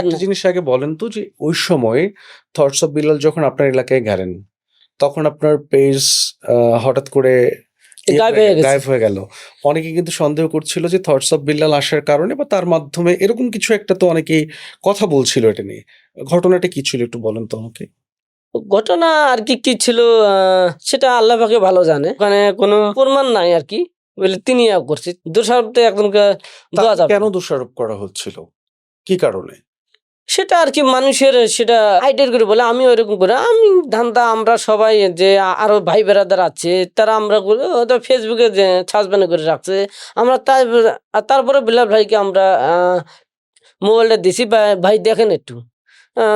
একটা জিনিস আগে বলেন তো যে ওই সময় থটস অফ বিল্লাল যখন আপনার এলাকায় গেলেন তখন আপনার পেজ হঠাৎ করে গায়েব হয়ে গেল। অনেকে কিন্তু সন্দেহ করছিল যে থটস অফ বিল্লাল আসার কারণে বা তার মাধ্যমে এরকম কিছু একটা, তো অনেকেই কথা বলছিল এটা নিয়ে। ঘটনাটা কি ছিল একটু বলেন তো আমাকে। ঘটনা আর কি ছিল সেটা আল্লাহ পাকে ভালো জানে, ওখানে কোনো প্রমাণ নাই আর কি, বলে তিনি করছে দোষারোপ তো একদমকে দেওয়া যাবে কেন দোষারোপ করা হচ্ছিল, কি কারণে? সেটা আর কি মানুষের সেটা আইডিয়ার করে বলে, আমি ওইরকম করে আমি ধান্দা, আমরা সবাই যে আরো ভাই বেড়াদার আছে তারা আমরা ফেসবুকে যে সাসপেন্ড করে রাখছে আমরা, তারপরে বিলাল ভাইকে আমরা মোবাইলটা দিছি, ভাই দেখেন একটু।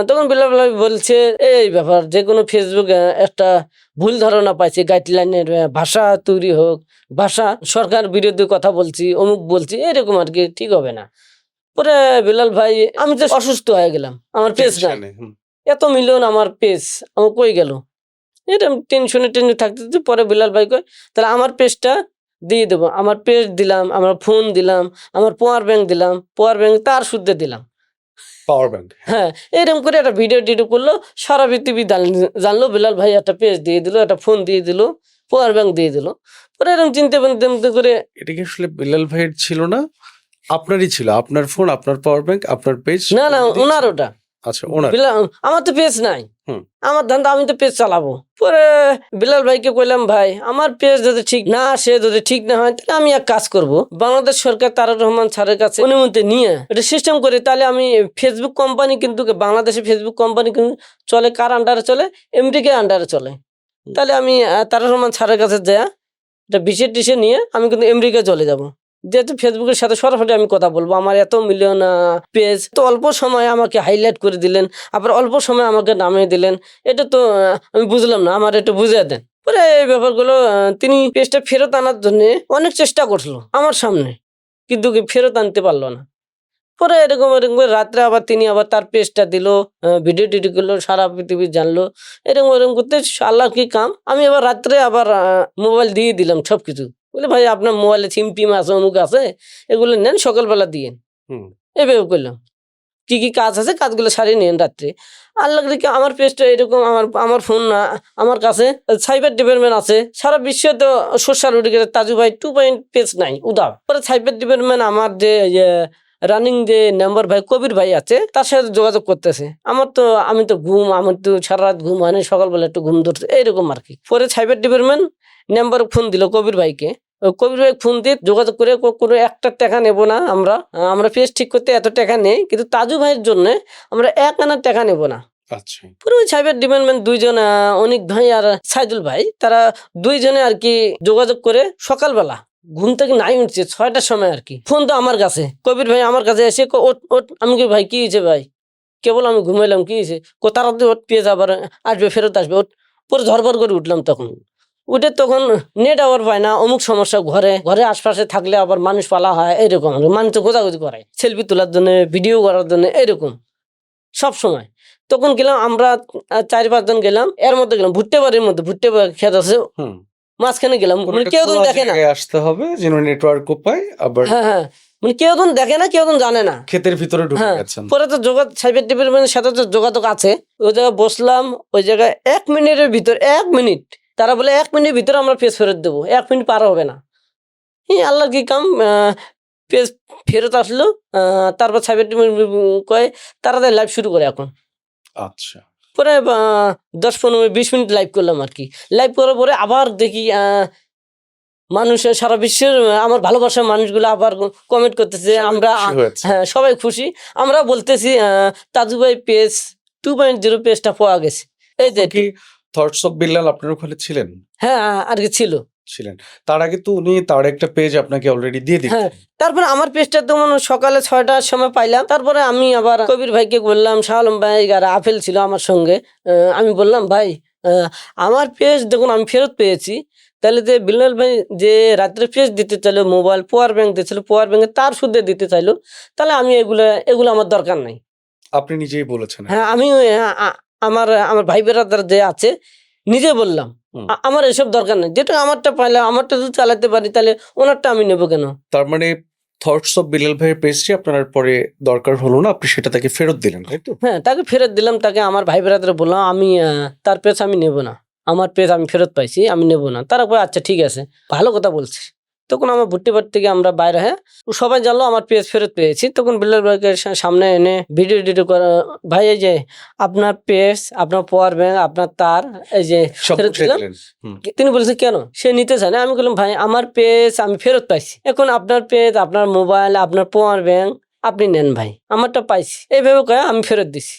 তখন বিলাল ভাই বলছে এই ব্যাপার, যে কোনো ফেসবুকে একটা ভুল ধারণা পাইছে, গাইডলাইনের ভাষা তৈরি হোক, ভাষা সরকার বিরোধী কথা বলছি, অমুক বলছি, এরকম আর কি, ঠিক হবে না। পরে বিলাল ভাই, আমি তো অসুস্থ হয়ে গেলাম, আমার পেজ নাই, এত মিলিয়ন আমার পেজ আমার কই গেল, এরকম টেনশনে থাকতে। পরে বিলাল ভাই কয় তাহলে আমার পেজটা দিয়ে দেবো, আমার পেজ দিলাম, আমার ফোন দিলাম, আমার পাওয়ার ব্যাংক দিলাম, পাওয়ার ব্যাংক তার সুদ্ধে দিলাম, পাওয়ার ব্যাংক। হ্যাঁ, এরকম করে একটা ভিডিও করলো, সারা পৃথিবী জানলো বিলাল ভাই একটা পেজ দিয়ে দিল, একটা ফোন দিয়ে দিল, পাওয়ার ব্যাংক দিয়ে দিল। পরে এরকম চিন্তা করে, এটা কি আসলে বিলাল ভাইয়ের ছিল না, আপনারই ছিল? আপনার ফোন, আপনার পাওয়ার ব্যাংক, আপনার পেজ? না ওনার ওটা। আচ্ছা, ওনার। আমার তো পেজ নাই, আমার ধান্দা, আমি তো পেজ চালাবো। পরে বিলাল ভাইকে কইলাম ভাই আমার পেজ যদি ঠিক না আসে, যদি ঠিক না হয়, তাহলে আমি এক কাজ করব, বাংলাদেশ সরকার তারেক রহমান স্যারের কাছে অনুমতি নিয়ে এটা সিস্টেম করে, তাহলে আমি ফেসবুক কোম্পানি, কিন্তু বাংলাদেশে ফেসবুক কোম্পানি কিন্তু চলে কার আন্ডারে চলে, আমেরিকার আন্ডারে চলে। তাহলে আমি তারেক রহমান স্যারের কাছে যাই, এটা বিশেষ নিয়ে আমি কিন্তু আমেরিকা চলে যাব, যেহেতু ফেসবুকের সাথে সরাসরি আমি কথা বলবো, আমার এত মিলিয়ন পেজ, তো অল্প সময় আমাকে হাইলাইট করে দিলেন, আবার অল্প সময় আমাকে নামিয়ে দিলেন, এটা তো আমি বুঝলাম না, আমার একটু বুঝিয়ে দেন। পরে এই ব্যাপারগুলো তিনি পেজটা ফেরত আনার জন্য অনেক চেষ্টা করছিল আমার সামনে, কিন্তু ফেরত আনতে পারলো না। পরে এরকম রাত্রে আবার তিনি আবার তার পেজটা দিল, ভিডিও টিডিও করলো, সারা পৃথিবী জানলো, এরকম করতে আল্লাহ কি কাম। আমি আবার রাত্রে আবার মোবাইল দিয়ে দিলাম সবকিছু, বলে ভাই আপনার মোবাইলে সিম টিম আছে, অমুক আছে, এগুলো নেন, সকালবেলা দিয়ে এভাবে করলাম, কি কাজ আছে কাজগুলো সারিয়ে নেন রাত্রে। আল্লাহ রেখে আমার পেজটা এরকম, আমার ফোন না, আমার কাছে সাইবার ডিপার্টমেন্ট আছে, সারা বিশ্বে তো সোশ্যাল মিডিয়া তাজু ভাই 2 পেজ নাই উদাব। পরে সাইবার ডিপার্টমেন্ট আমার যে রানিং যে নাম্বার ভাই কবির ভাই আছে, তার সাথে যোগাযোগ করতেছে। আমি তো আমার তো সারা রাত ঘুম হয় না, সকালবেলা একটু ঘুম ধরছে, এইরকম আর কি। পরে সাইবার ডিপার্টমেন্ট নাম্বার ফোন দিল কবির ভাইকে, কবির ভাই ফোন দিয়ে যোগাযোগ করে, কোনো একটা টাকা নেব না, আমরা পেজ ঠিক করতে এত টাকা নেই, কিন্তু তাজু ভাইয়ের জন্য আমরা 1 আনা টাকা নেব না। পুরো সাইবার ডিপার্টমেন্ট দুইজন, অনিক ভাই আর সাইদুল ভাই, তারা দুইজনে আর কি যোগাযোগ করে সকালবেলা ঘুম থেকে নাই উঠছে 6টার সময় আর কি, ফোন তো আমার কাছে, কবির ভাই আমার কাছে এসে ওট। আমি কি ভাই কি হয়েছে ভাই, কেবল আমি ঘুমাইলাম, কি হয়েছে, তাড়াতাড়ি ওট, পেয়ে আবার আসবে, ফেরত আসবে। পরে ঝরঝর করে উঠলাম, তখন নেট আবার পায় না, অমুক সমস্যা, ঘরে আশপাশে থাকলে আবার মানুষ পালা হয়, এরকম মানুষ তো গোজাগুজি করে সেলফি তোলার জন্য, ভিডিও করার জন্য, এরকম সব সময়। তখন গেলাম আমরা 4-5 জন গেলাম, এর মধ্যে গেলাম ভুট্টে বাড়ির মধ্যে, ভুট্টে খেত আছে মাঝখানে গেলাম, কেউ তো দেখে না, আসতে হবে যেন নেটওয়ার্ক পায় আবার। হ্যাঁ, কেউ তো দেখে না, কেউ তো জানে না, ক্ষেতের ভিতরে ঢুকে গেছেন। পরে তো সাইবার ডিপার্টমেন্টের সাথে তো যোগাযোগ আছে, ওই জায়গায় বসলাম, ওই জায়গায় 1 মিনিটের ভিতর, 1 মিনিট, তারা বলে 1 মিনিটের ভিতরে আমরা পেজ ফেরত দেবো, 1 মিনিট পার হবে না। আল্লাহর কি কাম, পেজ ফেরত আসলো। তারপর সাইবার ডিপার্টমেন্ট কয় তাড়াতাড়ি লাইভ শুরু করে এখন। আচ্ছা, পরে 10-15-20 মিনিট লাইভ করলাম আর কি। লাইভ করার পরে আবার দেখি মানুষের সারা বিশ্বের আমার ভালোবাসার মানুষগুলো আবার কমেন্ট করতেছে, আমরা হ্যাঁ সবাই খুশি, আমরা বলতেছি তাজু ভাই পেজ 2.0 পেজটা পাওয়া গেছে। এই যে কি থটস অফ বিল্লাল আপনার ওখানে ছিলেন? হ্যাঁ আর কি ছিলেন। তার আগে তো উনি তার একটা পেজ আপনাকে অলরেডি দিয়ে দিলেন। হ্যাঁ, তারপরে আমার পেজটা তো সকালে 6টার সময় পাইলাম। তারপরে আমি আবার কবির ভাইকে বললাম, শাহ আলম ভাই আর আফেল ছিল আমার সঙ্গে, আমি বললাম ভাই আমার পেজ দেখুন আমি ফেরত পেয়েছি, তাহলে যে বিল্লাল ভাই যে রাত্রে পেজ দিতে চাইলো, মোবাইল পাওয়ার ব্যাংক দিয়েছিল, পাওয়ার ব্যাংকে তার সুদে দিতে চাইলো, তাহলে আমি এগুলো আমার দরকার নাই। আপনি নিজেই বলেছেন? হ্যাঁ, আমি আমার ভাই বেরাদার যে আছে নিজে বললাম আমার এসব দরকার নেই, যেটা আমারটা পাইলে আমারটা যদি চালাতে পারি তাহলে ওনারটা আমি নেবো কেন। তার মানে থটস অফ বিলাল ভাইয়ের পেজটি আপনার পরে দরকার হলো না, আপনি সেটা তাকে ফেরত দিলেন, তাই তো? হ্যাঁ, তাকে ফেরত দিলাম। তাকে আমার ভাই ব্রাদার বললাম আমি তার পেজ আমি নেব না, আমার পেজ আমি ফেরত পাইছি, আমি নেব না। তারা কয় আচ্ছা ঠিক আছে, ভালো কথা বলছিস। তখন আমার ভর্তি বাড়ি থেকে আমরা বাইরে, হ্যাঁ সবাই জানলো আমার পেজ ফেরত পেয়েছি। তখন বিলাল ভাইকে সামনে এনে ভিডিও করা, ভাই এই যে আপনার পেজ, আপনার পাওয়ার ব্যাংক, আপনার তার এই যে সব ফেরত উঠিয়ে দিলাম। দিলেন। হুম। তিনি বলছে কেন, সে নিতে চায় না। আমি বললাম ভাই আমার পেজ আমি ফেরত পাইছি, এখন আপনার পেজ, আপনার মোবাইল, আপনার পাওয়ার ব্যাংক আপনি নেন ভাই, আমারটা পাইছি। এইভাবে কয়ে আমি ফেরত দিছি।